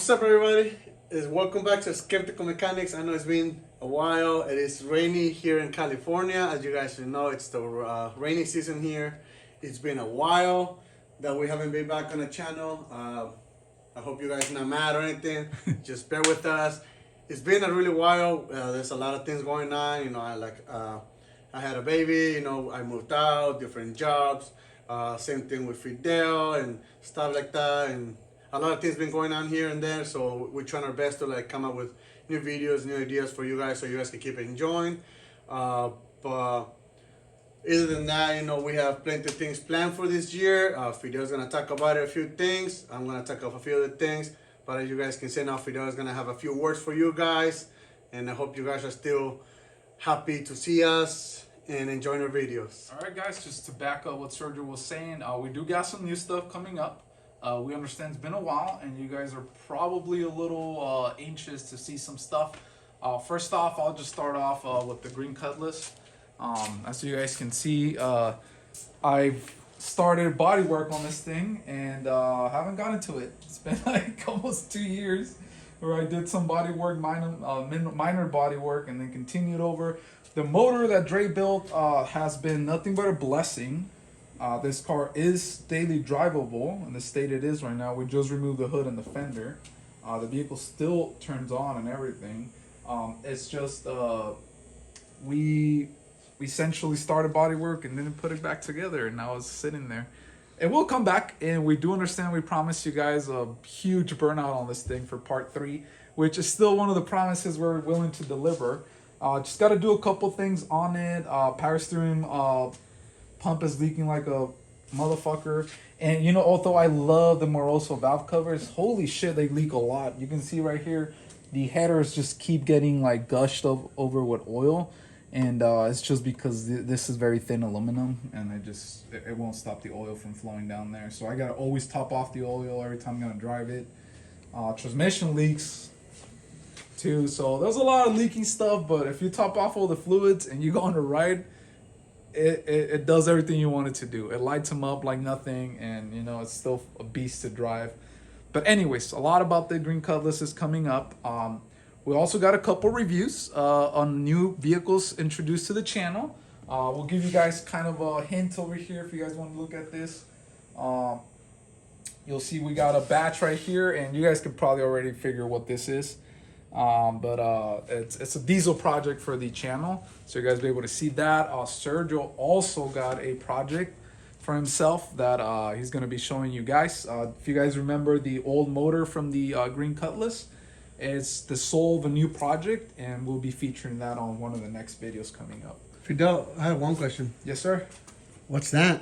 What's up, everybody? Welcome back to Skeptical Mechanics. I know it's been a while. It is rainy here in California. As you guys should know, it's the rainy season here. It's been a while that we haven't been back on the channel. I hope you guys are not mad or anything. Just bear with us. It's been a really while. There's a lot of things going on. You know, I had a baby. You know, I moved out, different jobs. Same thing with Fidel and stuff like that. And a lot of things been going on here and there, so we're trying our best to come up with new videos, new ideas for you guys, so you guys can keep enjoying. But other than that, you know, we have plenty of things planned for this year. Fidel's gonna talk about a few things. I'm gonna talk about a few other things. But as you guys can see now, Fidel is gonna have a few words for you guys, and I hope you guys are still happy to see us and enjoying our videos. All right, guys, just to back up what Sergio was saying, we do got some new stuff coming up. We understand it's been a while, and you guys are probably a little anxious to see some stuff. First off, I'll just start off with the green Cutlass. As you guys can see, I've started body work on this thing, and haven't gotten to it. It's been like almost 2 years where I did some body work, minor body work, and then continued over. The motor that Dre built has been nothing but a blessing. This car is daily drivable in the state it is right now. We just removed the hood and the fender. The vehicle still turns on and everything. It's just we essentially started body work and then put it back together, and now it's sitting there. It will come back, and we do understand. We promised you guys a huge burnout on this thing for part 3, which is still one of the promises we're willing to deliver. Just got to do a couple things on it. Power steering pump is leaking like a motherfucker, and you know, although I love the Moroso valve covers, holy shit, they leak a lot. You can see right here the headers just keep getting like gushed over with oil, and it's just because this is very thin aluminum, and it won't stop the oil from flowing down there. So I gotta always top off the oil every time I'm gonna drive it. Transmission leaks too, so there's a lot of leaking stuff, but if you top off all the fluids and you go on a ride, it does everything you want it to do. It lights them up like nothing, and you know, it's still a beast to drive. But anyways, a lot about the green Cutlass is coming up. We also got a couple reviews on new vehicles introduced to the channel. We'll give you guys kind of a hint over here if you guys want to look at this. You'll see we got a batch right here, and you guys could probably already figure what this is. It's a diesel project for the channel, so you guys will be able to see that. Sergio also got a project for himself that he's going to be showing you guys. If you guys remember the old motor from the green Cutlass, it's the soul of a new project, and we'll be featuring that on one of the next videos coming up. Fidel, I have one question. Yes, sir. What's that?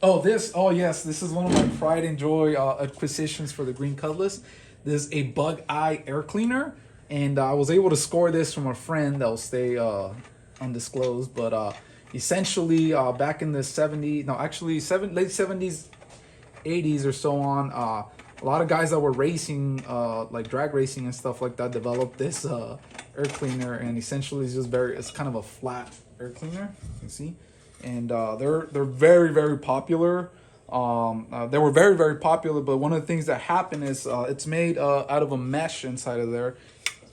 Oh, yes, this is one of my pride and joy acquisitions for the green Cutlass. This is a Bug Eye air cleaner. And I was able to score this from a friend that will stay undisclosed. But essentially, back in the late 70s, 80s or so on, a lot of guys that were racing, like drag racing and stuff like that, developed this air cleaner. And essentially, it's kind of a flat air cleaner, you can see. And they're very, very popular. They were very, very popular. But one of the things that happened is it's made out of a mesh inside of there.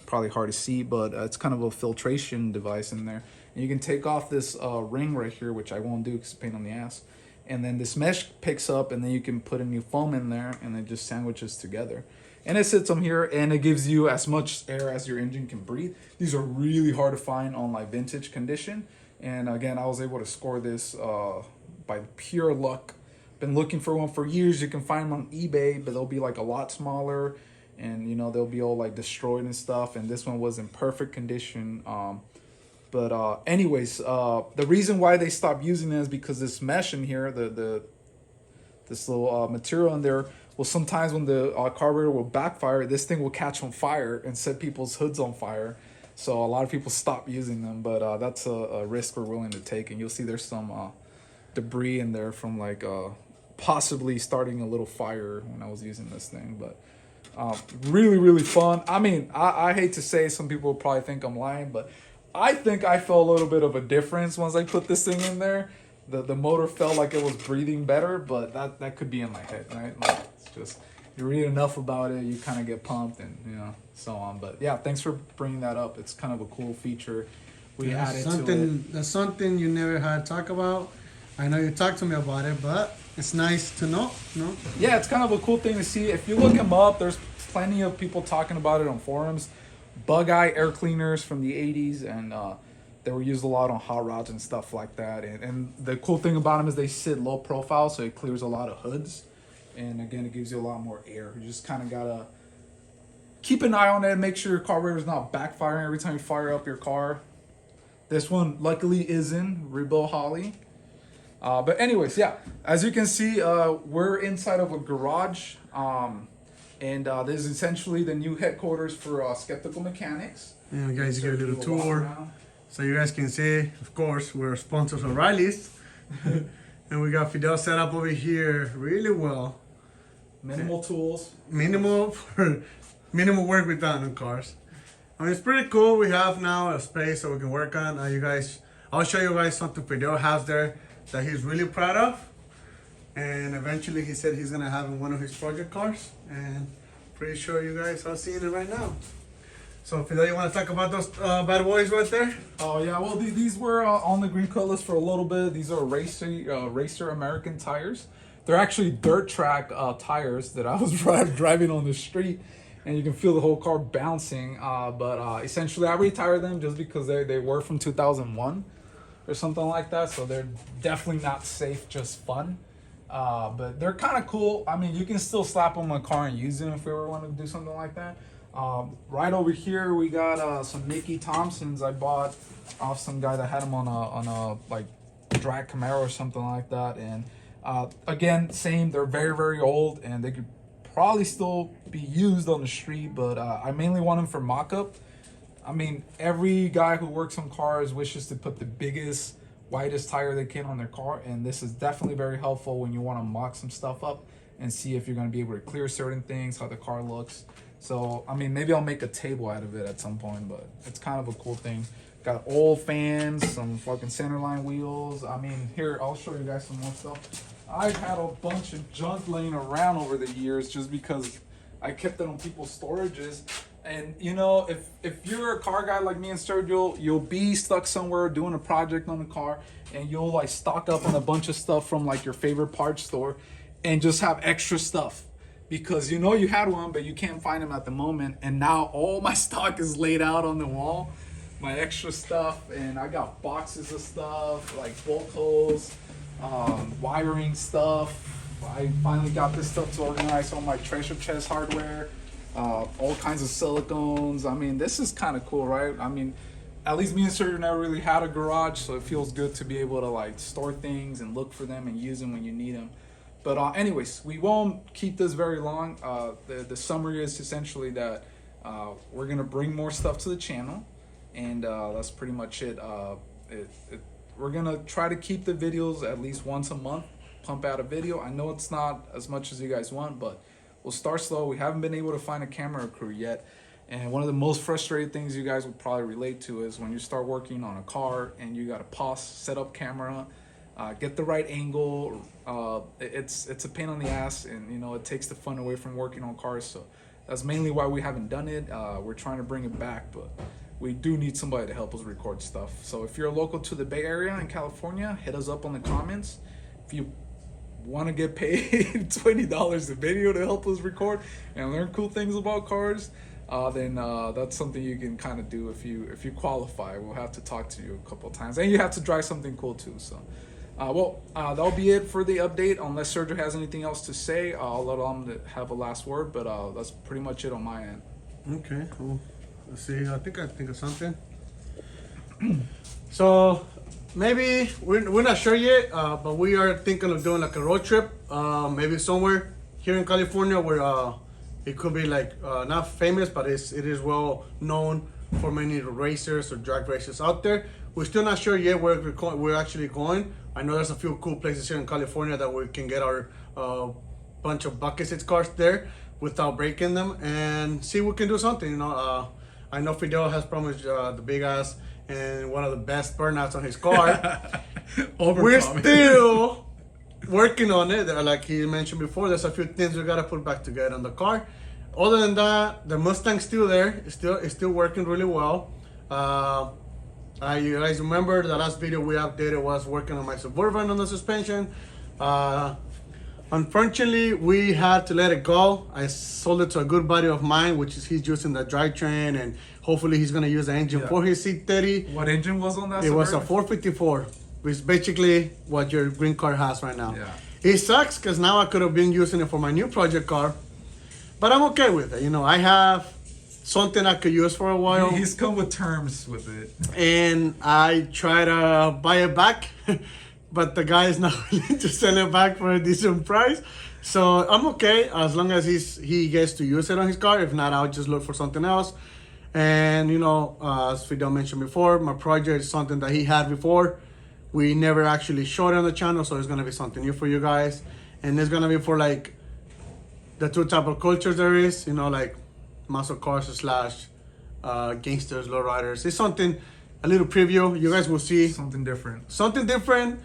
Probably hard to see, but it's kind of a filtration device in there, and you can take off this ring right here, which I won't do because it's a pain on the ass, and then this mesh picks up, and then you can put a new foam in there, and it just sandwiches together, and it sits on here, and it gives you as much air as your engine can breathe. These are really hard to find on like vintage condition, and again, I was able to score this by pure luck. Been looking for one for years. You can find them on eBay, but they'll be like a lot smaller, and you know, they'll be all like destroyed and stuff, and this one was in perfect condition. Anyways, the reason why they stopped using it is because this mesh in here, this little material in there, well, sometimes when the carburetor will backfire, this thing will catch on fire and set people's hoods on fire. So a lot of people stop using them, but that's a risk we're willing to take. And you'll see there's some debris in there from like possibly starting a little fire when I was using this thing. But really, really fun. I mean, I hate to say, some people will probably think I'm lying, but I think I felt a little bit of a difference once I put this thing in there. The motor felt like it was breathing better, but that could be in my head, right? Like, it's just, you read enough about it, you kind of get pumped and so on. But yeah, thanks for bringing that up. It's kind of a cool feature we added to it. That's something you never had talk about. I know you talked to me about it, but it's nice to know. No? Yeah, it's kind of a cool thing to see. If you look them up, there's plenty of people talking about it on forums. Bug Eye air cleaners from the 80s, and they were used a lot on hot rods and stuff like that. And the cool thing about them is they sit low profile, so it clears a lot of hoods. And again, it gives you a lot more air. You just kind of gotta keep an eye on it and make sure your carburetor's not backfiring every time you fire up your car. This one luckily isn't rebuilt Holly. But anyways, yeah, as you can see, we're inside of a garage. And this is essentially the new headquarters for Skeptical Mechanics. Yeah, guys, you get a little tour. So you guys can see, of course, we're sponsors of Riley's. And we got Fidel set up over here really well. Minimal tools. Minimal work we've done on cars. I mean, it's pretty cool. We have now a space that we can work on. I'll show you guys something Fidel has there that he's really proud of. And eventually he said he's gonna have in one of his project cars. And pretty sure you guys are seeing it right now. So Fidel, you want to talk about those bad boys right there? Oh yeah, well these were on the green cut list for a little bit. These are Racer American tires. They're actually dirt track tires that I was driving on the street, and you can feel the whole car bouncing. But essentially, I retired them just because they were from 2001 or something like that. So they're definitely not safe, just fun. But they're kind of cool. I mean, you can still slap them on a car and use them if we ever want to do something like that. Right over here, we got some Mickey Thompsons I bought off some guy that had them on a like drag Camaro or something like that. And again, same. They're very, very old, and they could probably still be used on the street. But I mainly want them for mock-up. I mean, every guy who works on cars wishes to put the biggest, widest tire they can on their car, and this is definitely very helpful when you want to mock some stuff up and see if you're going to be able to clear certain things, how the car looks. So I mean, maybe I'll make a table out of it at some point, but it's kind of a cool thing. Got old fans, some fucking centerline wheels. I mean, here, I'll show you guys some more stuff. I've had a bunch of junk laying around over the years just because I kept it on people's storages. And you know, if you're a car guy like me and Sergio, you'll be stuck somewhere doing a project on the car, and you'll like stock up on a bunch of stuff from like your favorite parts store and just have extra stuff because you know you had one but you can't find them at the moment. And now all my stock is laid out on the wall, my extra stuff, and I got boxes of stuff like bolt holes, wiring stuff. I finally got this stuff to organize all my treasure chest hardware. All kinds of silicones. I mean, this is kind of cool, right? I mean, at least me and Sergio never really had a garage, so it feels good to be able to like store things and look for them and use them when you need them. But anyways, we won't keep this very long. The summary is essentially that we're gonna bring more stuff to the channel, and that's pretty much it. We're gonna try to keep the videos at least once a month, pump out a video. I know it's not as much as you guys want, but we'll start slow. We haven't been able to find a camera crew yet. And one of the most frustrating things you guys will probably relate to is when you start working on a car and you got to pause, set up camera, get the right angle. It's a pain on the ass, and you know, it takes the fun away from working on cars. So that's mainly why we haven't done it. We're trying to bring it back, but we do need somebody to help us record stuff. So if you're local to the Bay Area in California, hit us up on the comments. If you want to get paid $20 a video to help us record and learn cool things about cars, then that's something you can kind of do if you qualify. We'll have to talk to you a couple of times, and you have to drive something cool too. So that'll be it for the update. Unless Sergio has anything else to say, I'll let him have a last word, but that's pretty much it on my end. Okay, cool. Let's see, I think of something. So maybe we're not sure yet, but we are thinking of doing like a road trip, maybe somewhere here in California where it could be like not famous, but it is well known for many racers or drag racers out there. We're still not sure yet where we're actually going. I know there's a few cool places here in California that we can get our bunch of bucket seats cars there without breaking them, and see if we can do something. You know, I know Fidel has promised the big ass and one of the best burnouts on his car. We're still working on it. Like he mentioned before, there's a few things we gotta put back together on the car. Other than that, the Mustang's still there. It's still working really well. You guys remember the last video we updated was working on my Suburban on the suspension. Unfortunately, we had to let it go. I sold it to a good buddy of mine, which is he's using the drivetrain, and hopefully he's gonna use the engine for his C30. What engine was on that? It was a Suburban? 454, which is basically what your green car has right now. Yeah. It sucks because now I could have been using it for my new project car, but I'm okay with it. You know, I have something I could use for a while, He's come with terms with it. and I try to buy it back, but the guy is not willing to sell it back for a decent price. So I'm okay as long as he gets to use it on his car. If not, I'll just look for something else. And you know, as Fidel mentioned before, my project is something that he had before. We never actually showed it on the channel, so it's gonna be something new for you guys. And it's gonna be for like the two type of cultures there is, you know, like muscle cars slash gangsters, lowriders. It's something, a little preview. You guys will see Something different. something different.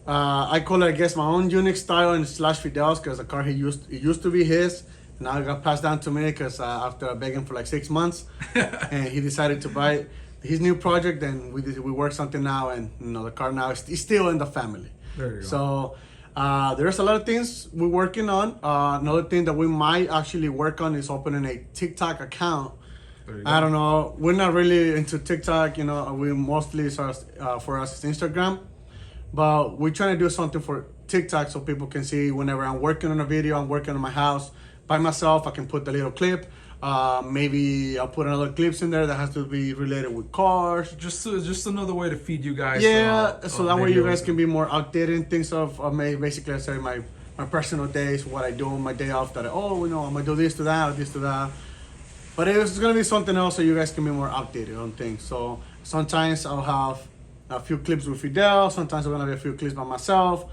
I call it, I guess, my own unique style and slash Fidel's, because the car it used to be his. Now it got passed down to me because after begging for like 6 months, and he decided to buy his new project. And we worked something now, and you know the car now is still in the family. There you go. So there's a lot of things we're working on. Another thing that we might actually work on is opening a TikTok account. There you go. I don't know. We're not really into TikTok. You know, we mostly for us it's Instagram. But we're trying to do something for TikTok so people can see whenever I'm working on a video, I'm working on my house by myself. I can put the little clip. Maybe I'll put another clips in there that has to be related with cars. Just another way to feed you guys. Yeah, so that way you videos. guys can be more updated in things of basically I say my personal days, what I do on my day off. That I'm gonna do this to that, or this to that. But it's gonna be something else so you guys can be more updated on things. So sometimes I'll have a few clips with Fidel. Sometimes I'm gonna be a few clips by myself.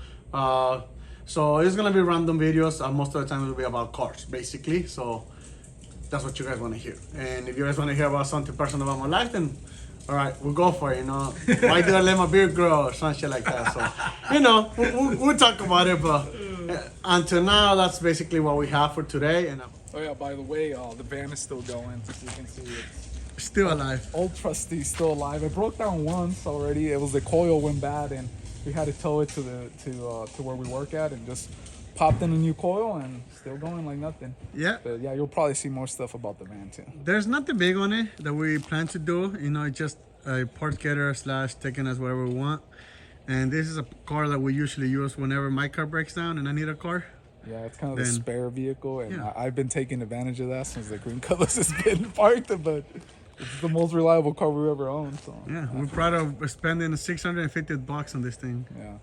So it's gonna be random videos. Most of the time it'll be about cars, basically. So that's what you guys want to hear. And if you guys want to hear about something personal about my life, then all right, we'll go for it. You know, why did I let my beard grow or some shit like that? So you know, we'll talk about it. But until now, that's basically what we have for today. And Oh yeah, by the way, the van is still going. As you can see, it's still alive. old trusty still alive. It broke down once already. It was the coil went bad, and we had to tow it to where we work at, and just popped in a new coil, and still going like nothing. Yeah. But yeah, you'll probably see more stuff about the van too. There's nothing big on it that we plan to do. You know, it's just a part getter slash taking us wherever we want. And this is a car that we usually use whenever my car breaks down and I need a car. Yeah, it's kind of the Then- spare vehicle, and Yeah. I've been taking advantage of that since the Green Colors has been parked. But it's the most reliable car we've ever owned. So Yeah, we're proud of spending $650 on this thing. yeah.